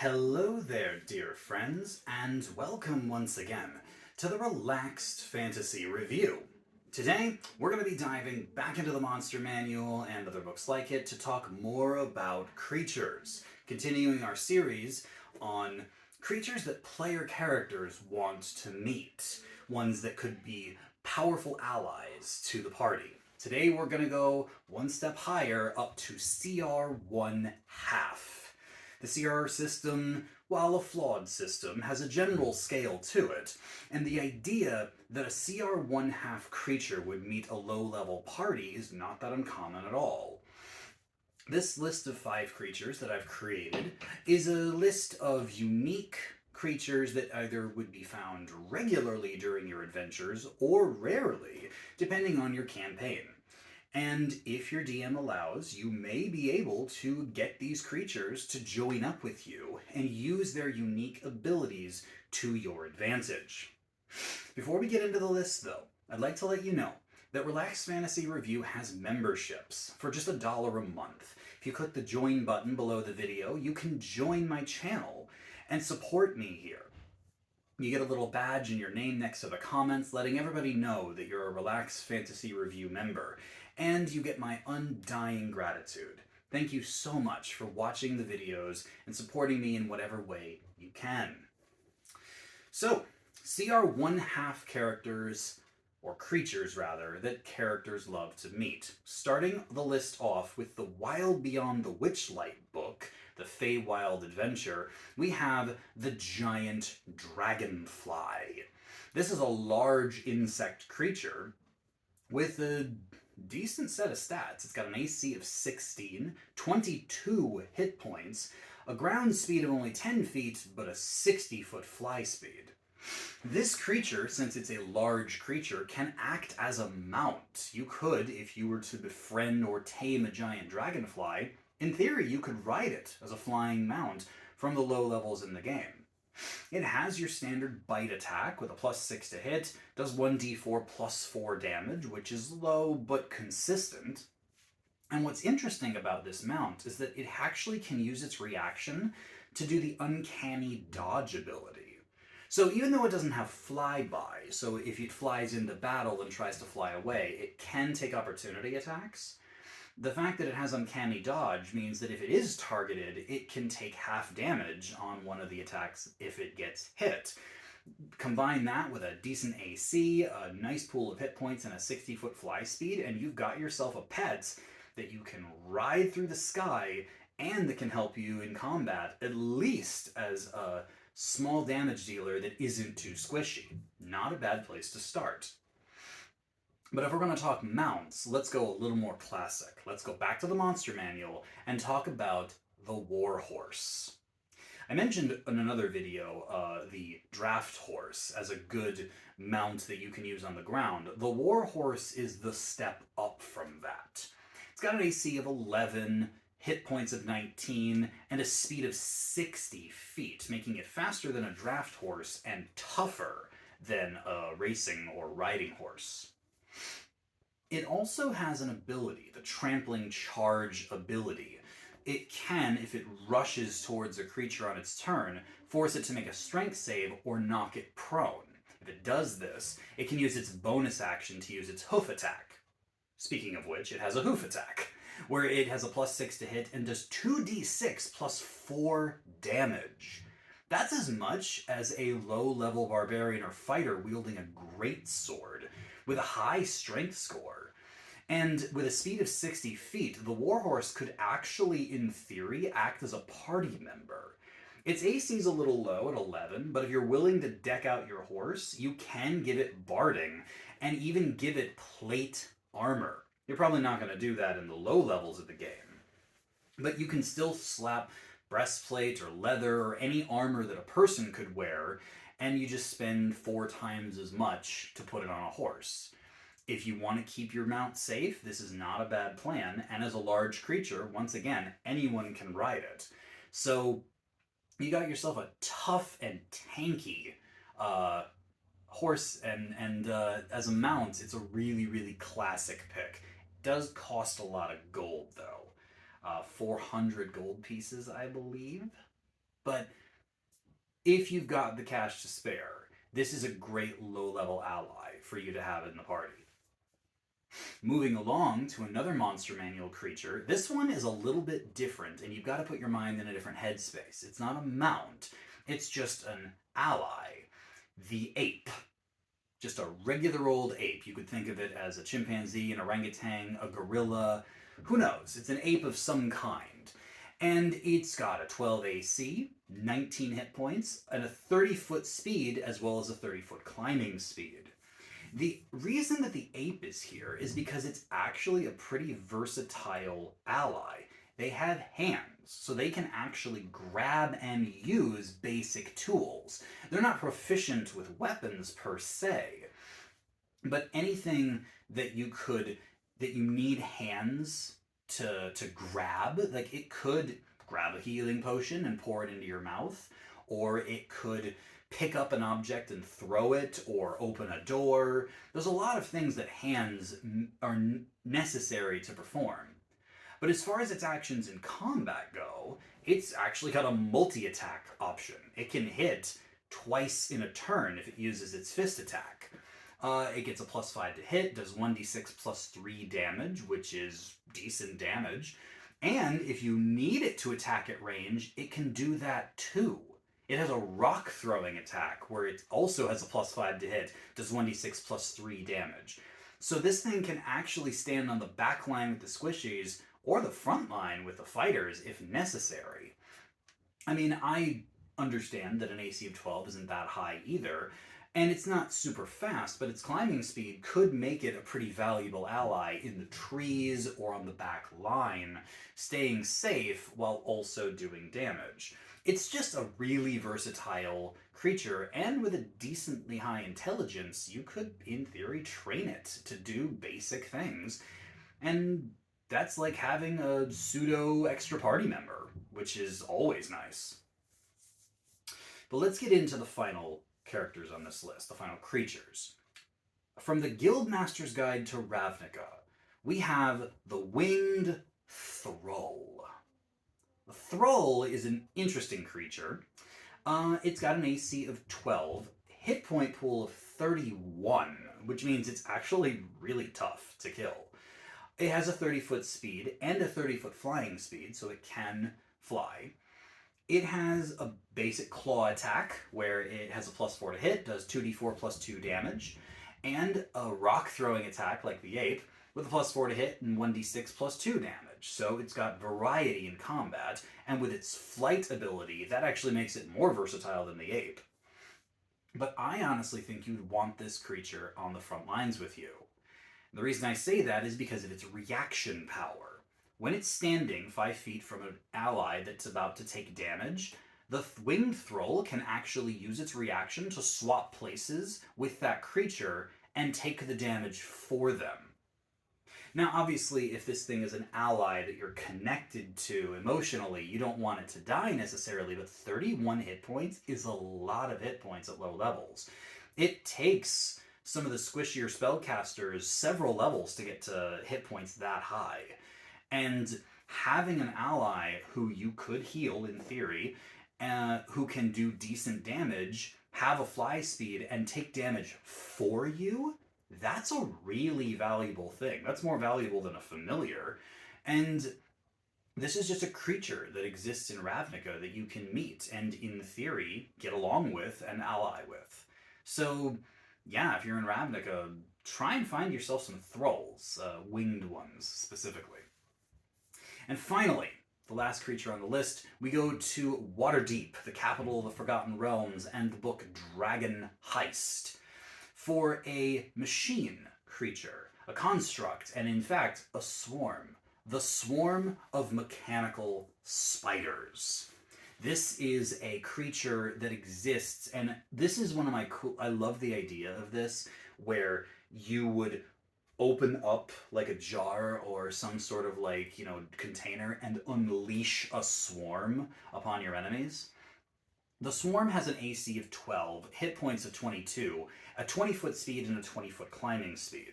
Hello there, dear friends, and welcome once again to the Relaxed Fantasy Review. Today, we're going to be diving back into the Monster Manual and other books like it to talk more about creatures, continuing our series on creatures that player characters want to meet, ones that could be powerful allies to the party. Today, we're going to go one step higher up to CR-1 half. The CR system, while a flawed system, has a general scale to it, and the idea that a CR-1 half creature would meet a low-level party is not that uncommon at all. This list of 5 creatures that I've created is a list of unique creatures that either would be found regularly during your adventures or rarely, depending on your campaign. And if your DM allows, you may be able to get these creatures to join up with you and use their unique abilities to your advantage. Before we get into the list, though, I'd like to let you know that Relaxed Fantasy Review has memberships for just $1 a month. If you click the join button below the video, you can join my channel and support me here. You get a little badge and your name next to the comments, letting everybody know that you're a Relaxed Fantasy Review member, and you get my undying gratitude. Thank you so much for watching the videos and supporting me in whatever way you can. So, CR-1 half characters, or creatures rather, that characters love to meet. Starting the list off with the Wild Beyond the Witchlight book, the Feywild Adventure, we have the giant dragonfly. This is a large insect creature with a decent set of stats. It's got an AC of 16, 22 hit points, a ground speed of only 10 feet, but a 60-foot fly speed. This creature, since it's a large creature, can act as a mount. You could, if you were to befriend or tame a giant dragonfly, in theory you could ride it as a flying mount from the low levels in the game. It has your standard bite attack with a +6 to hit, does 1d4 +4 damage, which is low but consistent. And what's interesting about this mount is that it actually can use its reaction to do the uncanny dodge ability. So even though it doesn't have flyby, so if it flies into battle and tries to fly away, it can take opportunity attacks. The fact that it has uncanny dodge means that if it is targeted, it can take half damage on one of the attacks if it gets hit. Combine that with a decent AC, a nice pool of hit points, and a 60-foot fly speed, and you've got yourself a pet that you can ride through the sky and that can help you in combat, at least as a small damage dealer that isn't too squishy. Not a bad place to start. But if we're going to talk mounts, let's go a little more classic. Let's go back to the Monster Manual and talk about the Warhorse. I mentioned in another video the Draft Horse as a good mount that you can use on the ground. The Warhorse is the step up from that. It's got an AC of 11, hit points of 19, and a speed of 60 feet, making it faster than a draft horse and tougher than a racing or riding horse. It also has an ability, the Trampling Charge ability. It can, if it rushes towards a creature on its turn, force it to make a strength save or knock it prone. If it does this, it can use its bonus action to use its hoof attack. Speaking of which, it has a hoof attack, where it has a +6 to hit and does 2d6 +4 damage. That's as much as a low-level barbarian or fighter wielding a greatsword with a high strength score. And with a speed of 60 feet, the Warhorse could actually, in theory, act as a party member. Its AC is a little low at 11, but if you're willing to deck out your horse, you can give it barding and even give it plate armor. You're probably not going to do that in the low levels of the game, but you can still slap breastplate or leather or any armor that a person could wear, and you just spend 4 times as much to put it on a horse. If you want to keep your mount safe, this is not a bad plan, and as a large creature, once again, anyone can ride it. So you got yourself a tough and tanky horse, and as a mount, it's a really, really classic pick. It does cost a lot of gold, though. 400 gold pieces, I believe. But if you've got the cash to spare, this is a great low-level ally for you to have in the party. Moving along to another Monster Manual creature, this one is a little bit different, and you've got to put your mind in a different headspace. It's not a mount, it's just an ally. The ape. Just a regular old ape. You could think of it as a chimpanzee, an orangutan, a gorilla. Who knows? It's an ape of some kind. And it's got a 12 AC, 19 hit points, and a 30-foot speed, as well as a 30-foot climbing speed. The reason that the ape is here is because it's actually a pretty versatile ally. They have hands, so they can actually grab and use basic tools. They're not proficient with weapons per se, but anything that you need hands to grab, like it could grab a healing potion and pour it into your mouth, or it could pick up an object and throw it, or open a door. There's a lot of things that hands are necessary to perform. But as far as its actions in combat go, it's actually got a multi-attack option. It can hit twice in a turn if it uses its fist attack. It gets a +5 to hit, does 1d6 plus 3 damage, which is decent damage. And if you need it to attack at range, it can do that too. It has a rock throwing attack where it also has a +5 to hit, does 1d6 plus 3 damage. So this thing can actually stand on the back line with the squishies or the front line with the fighters if necessary. I mean, I understand that an AC of 12 isn't that high either, and it's not super fast, but its climbing speed could make it a pretty valuable ally in the trees or on the back line, staying safe while also doing damage. It's just a really versatile creature, and with a decently high intelligence, you could, in theory, train it to do basic things. And that's like having a pseudo extra party member, which is always nice. But let's get into the final characters on this list, the final creatures. From the Guildmaster's Guide to Ravnica, we have the Winged Thrall. The Thrall is an interesting creature. It's got an AC of 12, hit point pool of 31, which means it's actually really tough to kill. It has a 30-foot speed and a 30-foot flying speed, so it can fly. It has a basic claw attack, where it has a +4 to hit, does 2d4 plus 2 damage, and a rock throwing attack, like the ape, with a +4 to hit and 1d6 plus 2 damage. So it's got variety in combat, and with its flight ability, that actually makes it more versatile than the ape. But I honestly think you'd want this creature on the front lines with you. The reason I say that is because of its reaction power. When it's standing 5 feet from an ally that's about to take damage, the Winged Thrall can actually use its reaction to swap places with that creature and take the damage for them. Now, obviously, if this thing is an ally that you're connected to emotionally, you don't want it to die necessarily, but 31 hit points is a lot of hit points at low levels. It takes some of the squishier spellcasters several levels to get to hit points that high. And having an ally who you could heal, in theory, who can do decent damage, have a fly speed, and take damage for you, that's a really valuable thing. That's more valuable than a familiar. And this is just a creature that exists in Ravnica that you can meet and, in theory, get along with and ally with. So, yeah, if you're in Ravnica, try and find yourself some thralls, winged ones specifically. And finally, the last creature on the list, we go to Waterdeep, the capital of the Forgotten Realms, and the book Dragon Heist. For a machine creature, a construct, and in fact, a swarm. The swarm of mechanical spiders. This is a creature that exists, and this is one of my I love the idea of this, where you would open up like a jar or some sort of container and unleash a swarm upon your enemies. The swarm has an AC of 12, hit points of 22, a 20-foot speed, and a 20-foot climbing speed.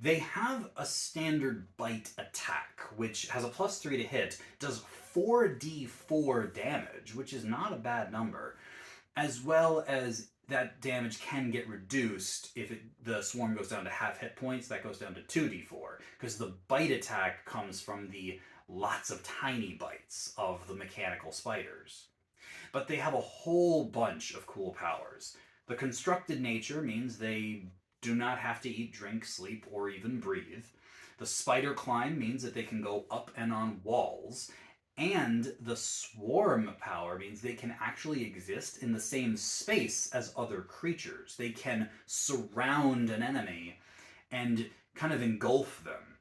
They have a standard bite attack, which has a +3 to hit, does 4d4 damage, which is not a bad number, as well as that damage can get reduced if the swarm goes down to half hit points. That goes down to 2d4, because the bite attack comes from the lots of tiny bites of the mechanical spiders. But they have a whole bunch of cool powers. The constructed nature means they do not have to eat, drink, sleep, or even breathe. The spider climb means that they can go up and on walls. And the swarm power means they can actually exist in the same space as other creatures. They can surround an enemy and kind of engulf them.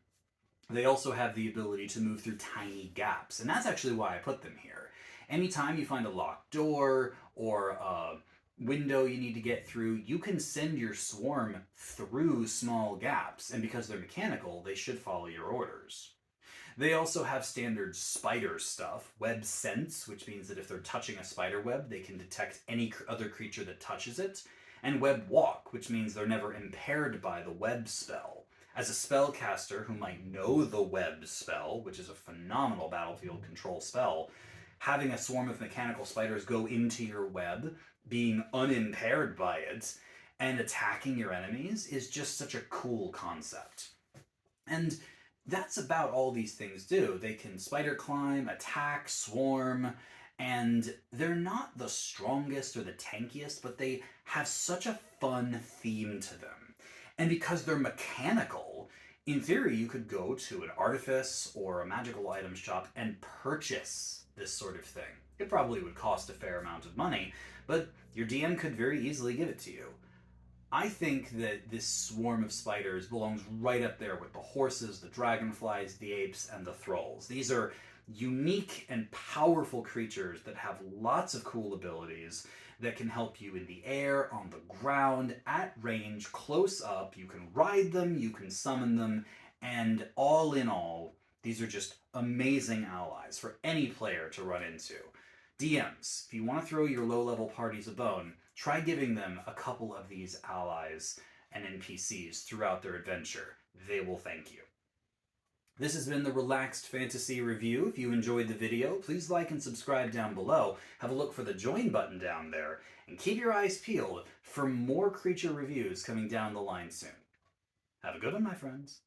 They also have the ability to move through tiny gaps, and that's actually why I put them here. Anytime you find a locked door or a window you need to get through, you can send your swarm through small gaps, and because they're mechanical, they should follow your orders. They also have standard spider stuff, web sense, which means that if they're touching a spider web, they can detect any other creature that touches it, and web walk, which means they're never impaired by the web spell. As a spellcaster who might know the web spell, which is a phenomenal battlefield control spell, having a swarm of mechanical spiders go into your web, being unimpaired by it, and attacking your enemies is just such a cool concept. And that's about all these things do. They can spider climb, attack, swarm, and they're not the strongest or the tankiest, but they have such a fun theme to them. And because they're mechanical, in theory you could go to an artifice or a magical items shop and purchase this sort of thing. It probably would cost a fair amount of money, but your DM could very easily give it to you. I think that this swarm of spiders belongs right up there with the horses, the dragonflies, the apes, and the thralls. These are unique and powerful creatures that have lots of cool abilities that can help you in the air, on the ground, at range, close up. You can ride them, you can summon them, and all in all, these are just amazing allies for any player to run into. DMs, if you want to throw your low-level parties a bone, try giving them a couple of these allies and NPCs throughout their adventure. They will thank you. This has been the Relaxed Fantasy Review. If you enjoyed the video, please like and subscribe down below. Have a look for the join button down there, and keep your eyes peeled for more creature reviews coming down the line soon. Have a good one, my friends.